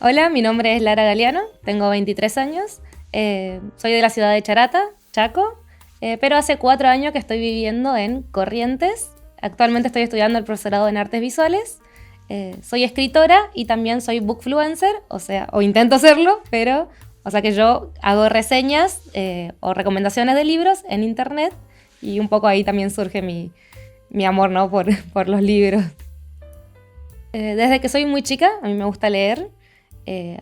Hola, mi nombre es Lara Galeano, tengo 23 años, soy de la ciudad de Charata, Chaco, pero hace 4 años que estoy viviendo en Corrientes. Actualmente estoy estudiando el profesorado en artes visuales, soy escritora y también soy bookfluencer, o intento serlo, o sea que yo hago reseñas o recomendaciones de libros en internet y un poco ahí también surge mi amor, ¿no? por los libros. Desde que soy muy chica, a mí me gusta leer.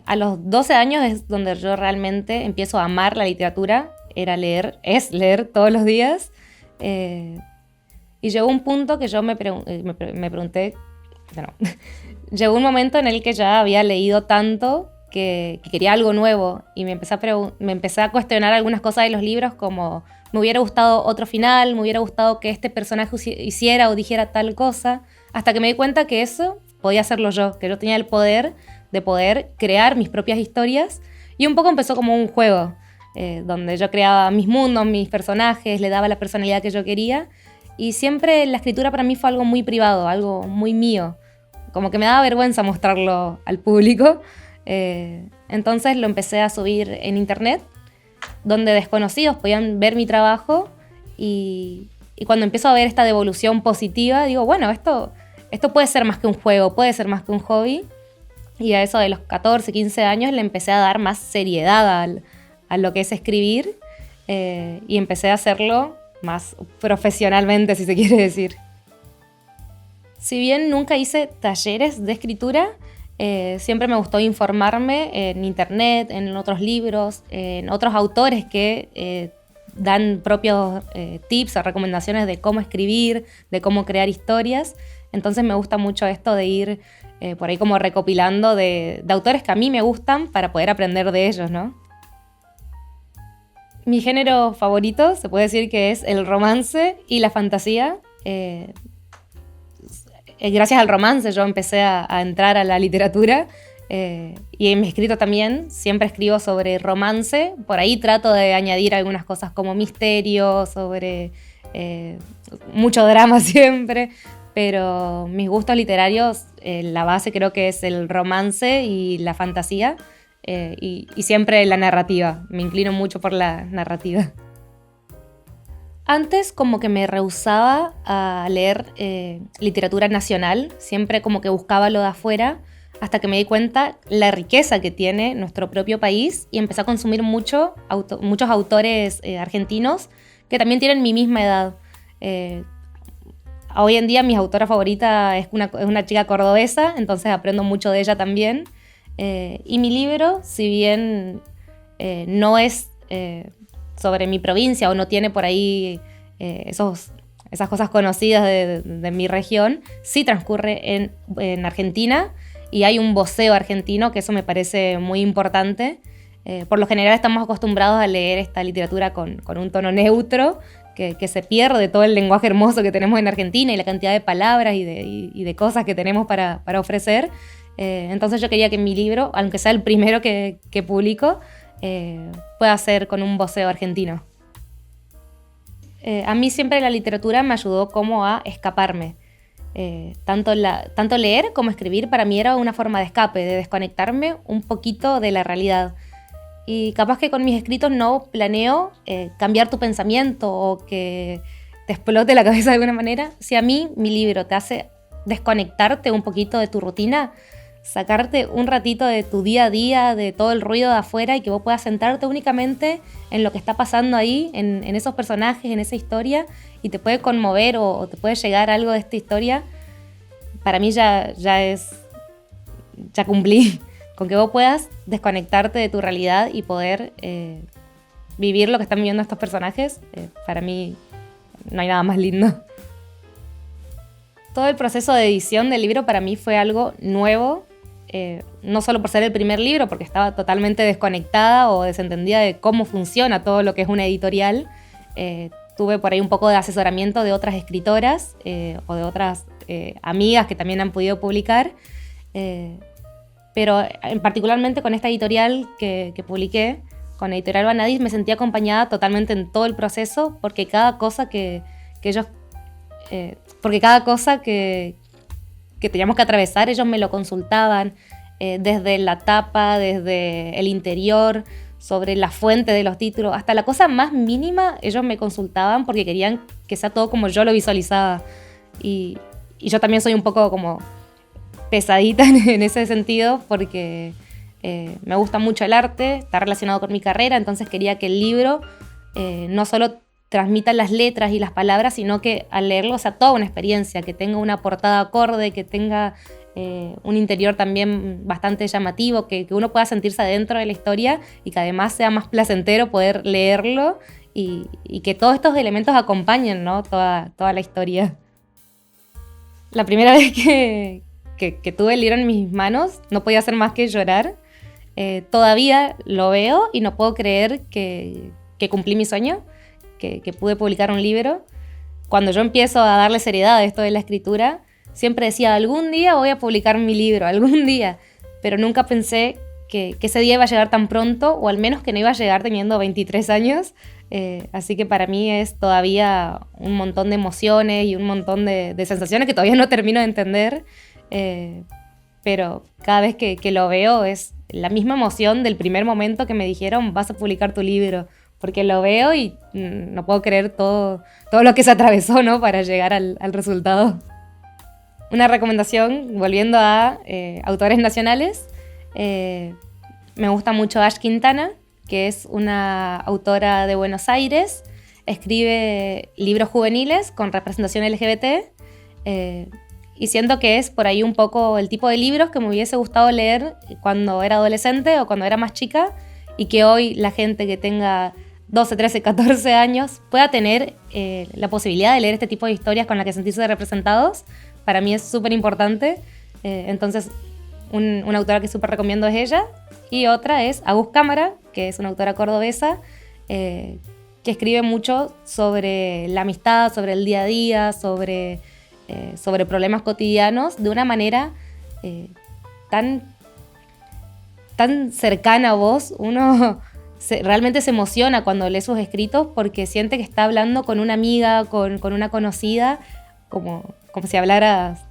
A los 12 años es donde yo realmente empiezo a amar la literatura. Es leer todos los días. Y llegó un punto que yo me pregunté, bueno, llegó un momento en el que ya había leído tanto que quería algo nuevo y me empecé a cuestionar algunas cosas de los libros, como me hubiera gustado otro final, me hubiera gustado que este personaje hiciera o dijera tal cosa, hasta que me di cuenta que eso podía hacerlo yo, que yo tenía el poder de poder crear mis propias historias, y un poco empezó como un juego, donde yo creaba mis mundos, mis personajes, le daba la personalidad que yo quería, y siempre la escritura para mí fue algo muy privado, algo muy mío, como que me daba vergüenza mostrarlo al público. Entonces lo empecé a subir en internet, donde desconocidos podían ver mi trabajo, y cuando empiezo a ver esta devolución positiva, digo, bueno, esto puede ser más que un juego, puede ser más que un hobby. Y a eso de los 14, 15 años le empecé a dar más seriedad a lo que es escribir, y empecé a hacerlo más profesionalmente, si se quiere decir. Si bien nunca hice talleres de escritura, siempre me gustó informarme en internet, en otros libros, en otros autores que dan propios tips o recomendaciones de cómo escribir, de cómo crear historias. Entonces me gusta mucho esto de ir por ahí como recopilando de autores que a mí me gustan para poder aprender de ellos, ¿no? Mi género favorito se puede decir que es el romance y la fantasía. Gracias al romance yo empecé a entrar a la literatura, y en mi escrito también siempre escribo sobre romance. Por ahí trato de añadir algunas cosas como misterio, sobre mucho drama siempre, pero mis gustos literarios, la base creo que es el romance y la fantasía, y siempre la narrativa. Me inclino mucho por la narrativa. Antes como que me rehusaba a leer literatura nacional, siempre como que buscaba lo de afuera, hasta que me di cuenta la riqueza que tiene nuestro propio país y empecé a consumir muchos autores argentinos que también tienen mi misma edad. Hoy en día mi autora favorita es una chica cordobesa, entonces aprendo mucho de ella también. Y mi libro, si bien no es sobre mi provincia o no tiene por ahí esas cosas conocidas de mi región, sí transcurre en Argentina, y hay un voceo argentino que eso me parece muy importante. Por lo general estamos acostumbrados a leer esta literatura con un tono neutro, que se pierde todo el lenguaje hermoso que tenemos en Argentina y la cantidad de palabras y de cosas que tenemos para ofrecer. Entonces yo quería que mi libro, aunque sea el primero que publico, pueda ser con un voceo argentino. A mí siempre la literatura me ayudó como a escaparme. Tanto leer como escribir para mí era una forma de escape, de desconectarme un poquito de la realidad. Y capaz que con mis escritos no planeo cambiar tu pensamiento o que te explote la cabeza de alguna manera. Si a mí mi libro te hace desconectarte un poquito de tu rutina, sacarte un ratito de tu día a día, de todo el ruido de afuera, y que vos puedas sentarte únicamente en lo que está pasando ahí, en esos personajes, en esa historia, y te puede conmover o te puede llegar algo de esta historia, para mí ya cumplí. Con que vos puedas desconectarte de tu realidad y poder vivir lo que están viviendo estos personajes, para mí no hay nada más lindo. Todo el proceso de edición del libro para mí fue algo nuevo, no solo por ser el primer libro, porque estaba totalmente desconectada o desentendida de cómo funciona todo lo que es una editorial. Tuve por ahí un poco de asesoramiento de otras escritoras o de otras amigas que también han podido publicar, pero particularmente con esta editorial que publiqué, con Editorial Vanadis, me sentí acompañada totalmente en todo el proceso, porque cada cosa que teníamos que atravesar, ellos me lo consultaban, desde la tapa, desde el interior, sobre la fuente de los títulos, hasta la cosa más mínima, ellos me consultaban porque querían que sea todo como yo lo visualizaba. Y yo también soy un poco como pesadita en ese sentido porque me gusta mucho el arte, está relacionado con mi carrera, entonces quería que el libro no solo transmita las letras y las palabras, sino que al leerlo sea toda una experiencia, que tenga una portada acorde, que tenga un interior también bastante llamativo, que uno pueda sentirse adentro de la historia y que además sea más placentero poder leerlo y que todos estos elementos acompañen, ¿no? toda la historia. La primera vez que tuve el libro en mis manos no podía hacer más que llorar. Todavía lo veo y no puedo creer que cumplí mi sueño, que pude publicar un libro. Cuando yo empiezo a darle seriedad a esto de la escritura, siempre decía, algún día voy a publicar mi libro, algún día. Pero nunca pensé que ese día iba a llegar tan pronto, o al menos que no iba a llegar teniendo 23 años. Así que para mí es todavía un montón de emociones y un montón de sensaciones que todavía no termino de entender. Pero cada vez que lo veo es la misma emoción del primer momento que me dijeron vas a publicar tu libro, porque lo veo y no puedo creer todo lo que se atravesó, ¿no? Para llegar al resultado. Una recomendación, volviendo a autores nacionales, me gusta mucho Ash Quintana, que es una autora de Buenos Aires, escribe libros juveniles con representación LGBT, y siento que es por ahí un poco el tipo de libros que me hubiese gustado leer cuando era adolescente o cuando era más chica, y que hoy la gente que tenga 12, 13, 14 años pueda tener la posibilidad de leer este tipo de historias con las que sentirse representados. Para mí es súper importante. Entonces, una autora que súper recomiendo es ella. Y otra es Agus Cámara, que es una autora cordobesa, que escribe mucho sobre la amistad, sobre el día a día, sobre problemas cotidianos, de una manera tan cercana a vos. Uno realmente se emociona cuando lee sus escritos porque siente que está hablando con una amiga, con una conocida, como si hablaras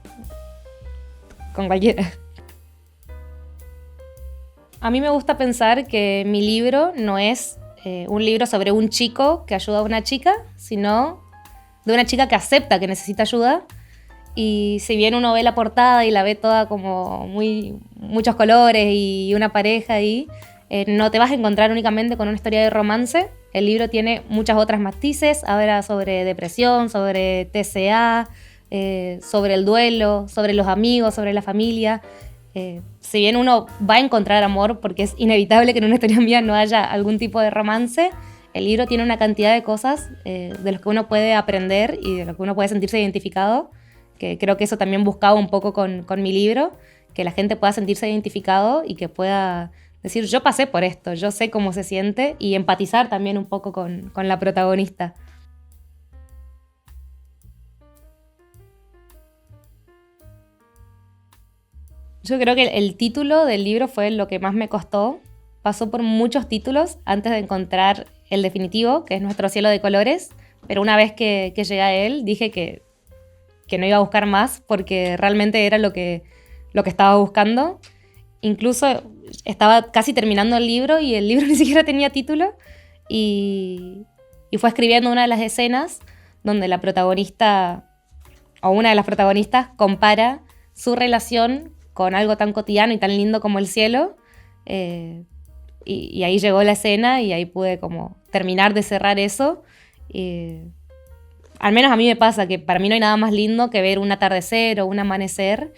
con cualquiera. A mí me gusta pensar que mi libro no es un libro sobre un chico que ayuda a una chica, sino de una chica que acepta que necesita ayuda. Y si bien uno ve la portada y la ve toda como muchos colores y una pareja ahí, no te vas a encontrar únicamente con una historia de romance. El libro tiene muchas otras matices, habla sobre depresión, sobre TCA, sobre el duelo, sobre los amigos, sobre la familia. Si bien uno va a encontrar amor, porque es inevitable que en una historia mía no haya algún tipo de romance, el libro tiene una cantidad de cosas de las que uno puede aprender y de lo que uno puede sentirse identificado, que creo que eso también buscaba un poco con mi libro, que la gente pueda sentirse identificado y que pueda decir, yo pasé por esto, yo sé cómo se siente, y empatizar también un poco con la protagonista. Yo creo que el título del libro fue lo que más me costó. Pasó por muchos títulos antes de encontrar el definitivo, que es Nuestro cielo de colores, pero una vez que llegué a él dije que no iba a buscar más porque realmente era lo que estaba buscando. Incluso estaba casi terminando el libro y el libro ni siquiera tenía título, y fue escribiendo una de las escenas donde la protagonista o una de las protagonistas compara su relación con algo tan cotidiano y tan lindo como el cielo, y ahí llegó la escena y ahí pude como terminar de cerrar eso. Al menos a mí me pasa que para mí no hay nada más lindo que ver un atardecer o un amanecer,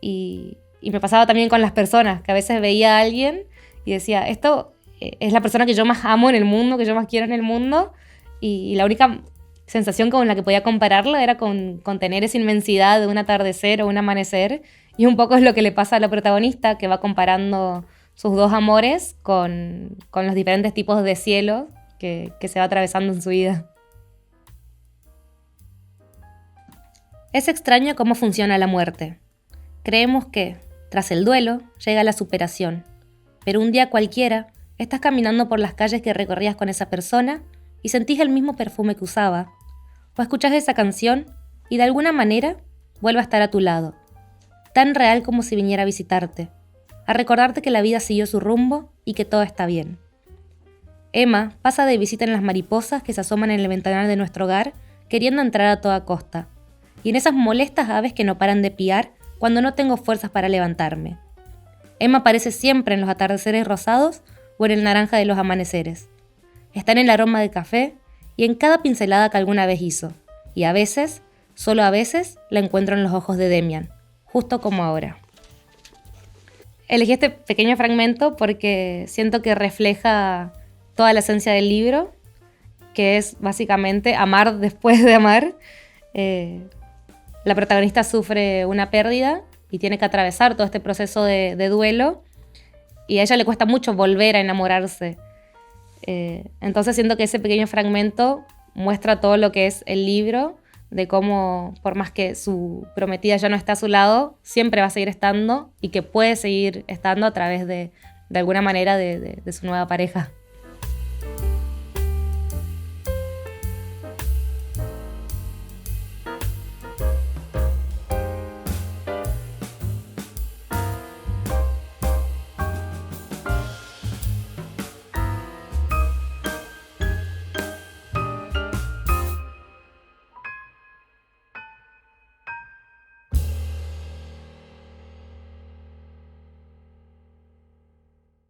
y me pasaba también con las personas, que a veces veía a alguien y decía, esto es la persona que yo más amo en el mundo, que yo más quiero en el mundo, y la única sensación con la que podía compararla era con tener esa inmensidad de un atardecer o un amanecer, y un poco es lo que le pasa a la protagonista, que va comparando sus dos amores con los diferentes tipos de cielo que se va atravesando en su vida. Es extraño cómo funciona la muerte. Creemos que, tras el duelo, llega la superación. Pero un día cualquiera, estás caminando por las calles que recorrías con esa persona y sentís el mismo perfume que usaba. O escuchás esa canción y de alguna manera vuelve a estar a tu lado. Tan real como si viniera a visitarte. a recordarte que la vida siguió su rumbo y que todo está bien. Emma pasa de visita en las mariposas que se asoman en el ventanal de nuestro hogar, queriendo entrar a toda costa, y en esas molestas aves que no paran de piar cuando no tengo fuerzas para levantarme. Emma aparece siempre en los atardeceres rosados o en el naranja de los amaneceres. Está en el aroma del café y en cada pincelada que alguna vez hizo, y a veces, solo a veces, la encuentro en los ojos de Demian, justo como ahora. Elegí este pequeño fragmento porque siento que refleja toda la esencia del libro, que es básicamente amar después de amar. La protagonista sufre una pérdida y tiene que atravesar todo este proceso de duelo, y a ella le cuesta mucho volver a enamorarse. Entonces siento que ese pequeño fragmento muestra todo lo que es el libro, de cómo, por más que su prometida ya no está a su lado, siempre va a seguir estando y que puede seguir estando a través de alguna manera de su nueva pareja.